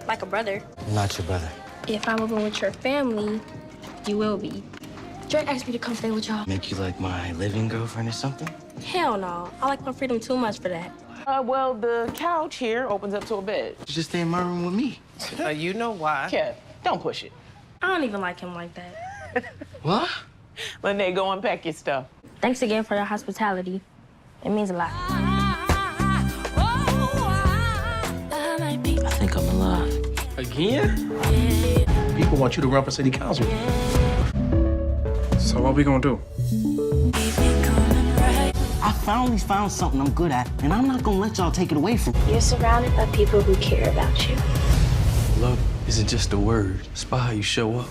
like a brother. I'm not your brother. If I'm moving with your family, you will be. Drake asked me to come stay with y'all. Make you like my living girlfriend or something? Hell no. I like my freedom too much for that. Well, the couch here opens up to a bed. You just stay in my room with me. You know why. Kev, don't push it. I don't even like him like that. What? Lene, go unpack your stuff. Thanks again for your hospitality. It means a lot. I think I'm in love. Again? People want you to run for city council. So what we gonna do? I finally found something I'm good at, and I'm not gonna let y'all take it away from me. You're surrounded by people who care about you. Love isn't just a word. It's by how you show up.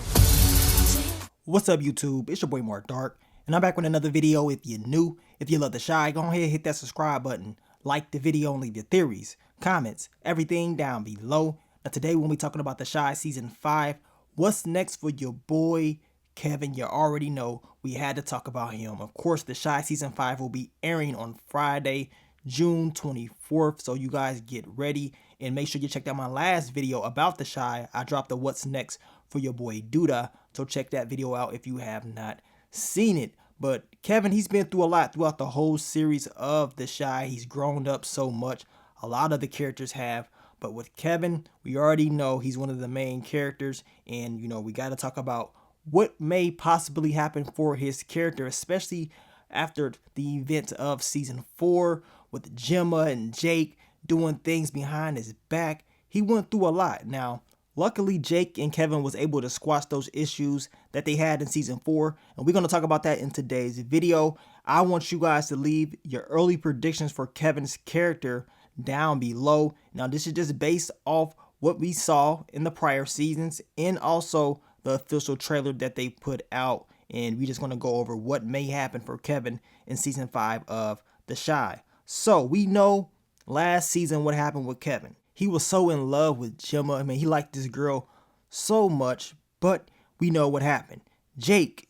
What's up, YouTube? It's your boy Mark Dark, and I'm back with another video. If you're new, if you love the Shy, go ahead and hit that subscribe button, like the video, and leave your theories, comments, everything down below. Now today we'll be talking about the Shy Season 5. What's next for your boy Kevin? You already know we had to talk about him. Of course, the Shy Season 5 will be airing on Friday, June 24th, so you guys get ready and make sure you check out my last video about the Shy. I dropped the what's next for your boy Duda, so check that video out if you have not seen it. But Kevin, he's been through a lot throughout the whole series of the Shy. He's grown up so much. A lot of the characters have, but with Kevin, we already know he's one of the main characters, and you know, we got to talk about what may possibly happen for his character, especially after the events of season 4 with Gemma and Jake doing things behind his back. He went through a lot. Now, luckily, Jake and Kevin was able to squash those issues that they had in season 4, and we're going to talk about that in today's video. I want you guys to leave your early predictions for Kevin's character down below. Now, this is just based off what we saw in the prior seasons and also the official trailer that they put out, and we're just going to go over what may happen for Kevin in season 5 of The Shy. So we know last season what happened with Kevin. He was so in love with Gemma. I mean, he liked this girl so much, but we know what happened. Jake,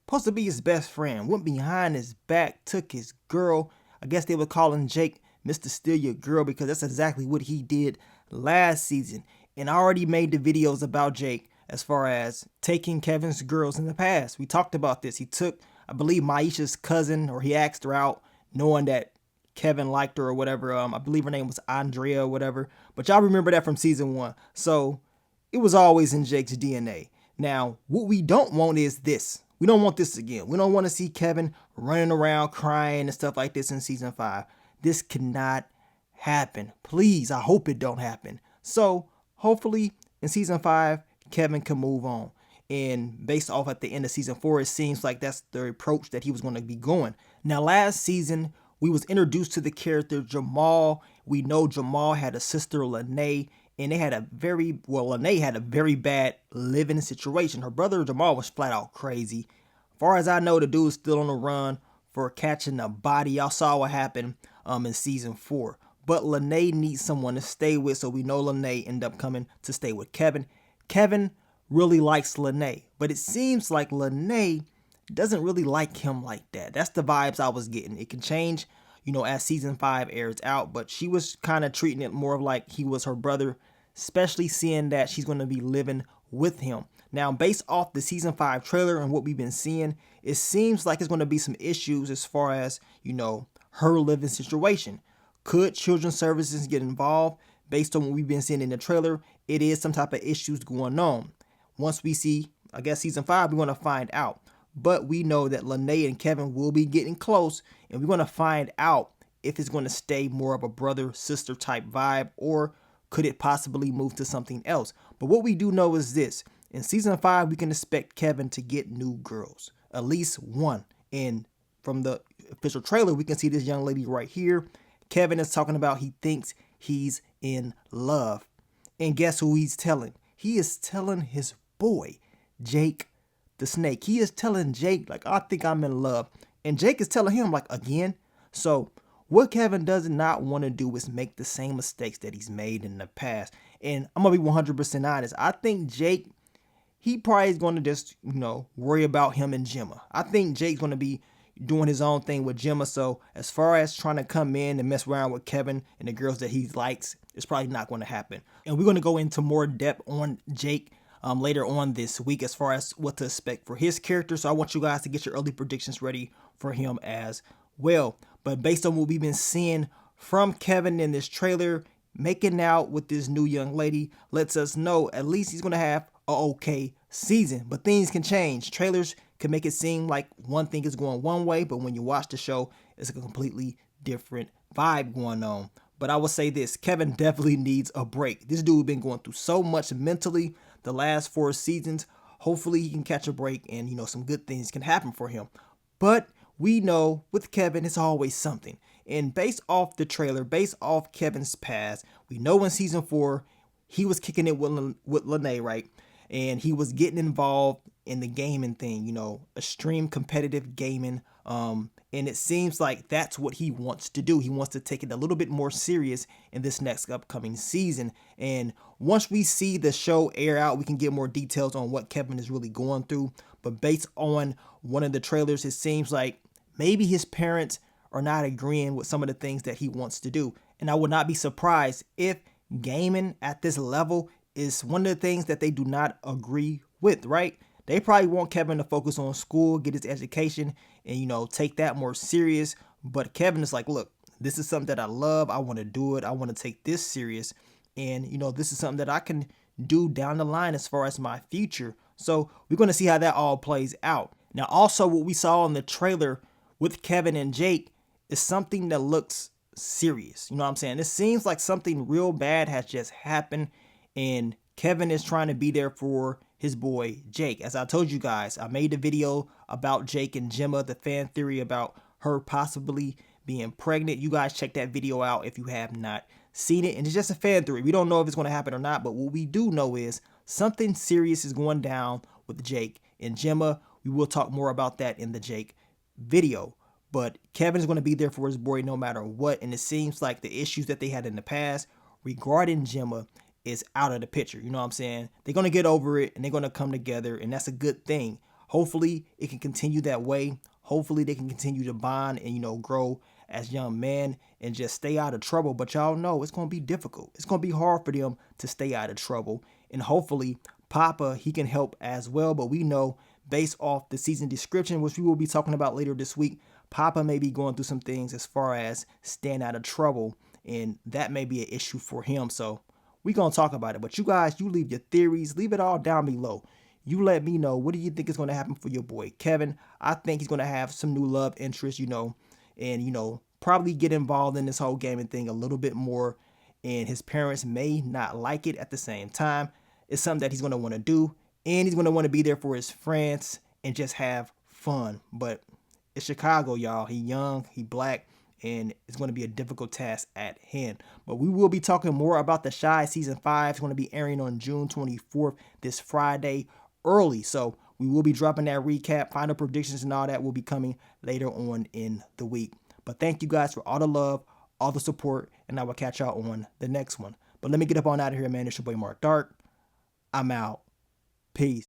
supposed to be his best friend, went behind his back, took his girl. I guess they were calling Jake Mr. Steal Your Girl because that's exactly what he did last season. And I already made the videos about Jake as far as taking Kevin's girls in the past. We talked about this. He took, I believe, Maisha's cousin, or he asked her out knowing that Kevin liked her or whatever. I believe her name was Andrea or whatever. But y'all remember that from season 1. So it was always in Jake's DNA. Now, what we don't want is this. We don't want this again. We don't want to see Kevin running around crying and stuff like this in season 5. This cannot happen. Please, I hope it don't happen. So hopefully in season 5, Kevin can move on. And based off at the end of season 4, it seems like that's the approach that he was going to be going. Now, last season, we was introduced to the character Jamal. We know Jamal had a sister, Lene, and they had a very, well, Lene had a very bad living situation. Her brother Jamal was flat out crazy. As far as I know, the dude's still on the run for catching a body. Y'all saw what happened in season 4. But Lene needs someone to stay with, so we know Lene ended up coming to stay with Kevin. Kevin really likes Lene, but it seems like Lene doesn't really like him like that. That's the vibes I was getting. It can change, you know, as season 5 airs out, but she was kind of treating it more like he was her brother, especially seeing that she's going to be living with him. Now, based off the season 5 trailer and what we've been seeing, it seems like it's going to be some issues as far as, you know, her living situation. Could children's services get involved? Based on what we've been seeing in the trailer, it is some type of issues going on. Once we see, I guess, season 5, we're going to find out. But we know that Lene and Kevin will be getting close, and we're going to find out if it's going to stay more of a brother-sister type vibe, or could it possibly move to something else. But what we do know is this. In season 5, we can expect Kevin to get new girls, at least one. And from the official trailer, we can see this young lady right here. Kevin is talking about he thinks he's in love. And guess who he's telling? He is telling his boy, Jake the Snake. He is telling Jake, like, I think I'm in love. And Jake is telling him, like, again. So what Kevin does not want to do is make the same mistakes that he's made in the past. And I'm going to be 100% honest. I think Jake, he probably is going to just, you know, worry about him and Gemma. I think Jake's going to be, doing his own thing with Gemma. So as far as trying to come in and mess around with Kevin and the girls that he likes, it's probably not going to happen. And we're going to go into more depth on Jake later on this week as far as what to expect for his character. So I want you guys to get your early predictions ready for him as well. But based on what we've been seeing from Kevin in this trailer, making out with this new young lady lets us know at least he's going to have a okay season. But things can change. Trailers can make it seem like one thing is going one way, but when you watch the show, it's a completely different vibe going on. But I will say this, Kevin definitely needs a break. This dude been going through so much mentally the last 4 seasons. Hopefully he can catch a break and, you know, some good things can happen for him. But we know with Kevin, it's always something. And based off the trailer, based off Kevin's past, we know in season 4, he was kicking it with Lene, right? And he was getting involved in the gaming thing, you know, extreme competitive gaming. And it seems like that's what he wants to do. He wants to take it a little bit more serious in this next upcoming season. And once we see the show air out, we can get more details on what Kevin is really going through. But based on one of the trailers, it seems like maybe his parents are not agreeing with some of the things that he wants to do. And I would not be surprised if gaming at this level is one of the things that they do not agree with, right? They probably want Kevin to focus on school, get his education, and, you know, take that more serious. But Kevin is like, look, this is something that I love. I want to do it. I want to take this serious. And, you know, this is something that I can do down the line as far as my future. So we're going to see how that all plays out. Now, also what we saw in the trailer with Kevin and Jake is something that looks serious. You know what I'm saying? It seems like something real bad has just happened. And Kevin is trying to be there for his boy Jake. As I told you guys, I made a video about Jake and Gemma, the fan theory about her possibly being pregnant. You guys check that video out if you have not seen it. And it's just a fan theory. We don't know if it's going to happen or not, but what we do know is something serious is going down with Jake and Gemma. We will talk more about that in the Jake video. But Kevin is going to be there for his boy no matter what. And it seems like the issues that they had in the past regarding Gemma is out of the picture. You know what I'm saying? They're going to get over it and they're going to come together, and that's a good thing. Hopefully it can continue that way. Hopefully they can continue to bond and, you know, grow as young men and just stay out of trouble. But y'all know it's going to be difficult. It's going to be hard for them to stay out of trouble. And hopefully Papa, he can help as well. But we know based off the season description, which we will be talking about later this week, Papa may be going through some things as far as staying out of trouble. And that may be an issue for him. So we're going to talk about it. But you guys, you leave your theories. Leave it all down below. You let me know. What do you think is going to happen for your boy Kevin? I think he's going to have some new love interest, you know, and, you know, probably get involved in this whole gaming thing a little bit more. And his parents may not like it at the same time. It's something that he's going to want to do. And he's going to want to be there for his friends and just have fun. But it's Chicago, y'all. He young, he black, and it's going to be a difficult task at hand. But we will be talking more about The Chi Season 5. It's going to be airing on June 24th, this Friday, early. So we will be dropping that recap. Final predictions and all that will be coming later on in the week. But thank you guys for all the love, all the support, and I will catch y'all on the next one. But let me get up on out of here, man. It's your boy Mark Dark. I'm out. Peace.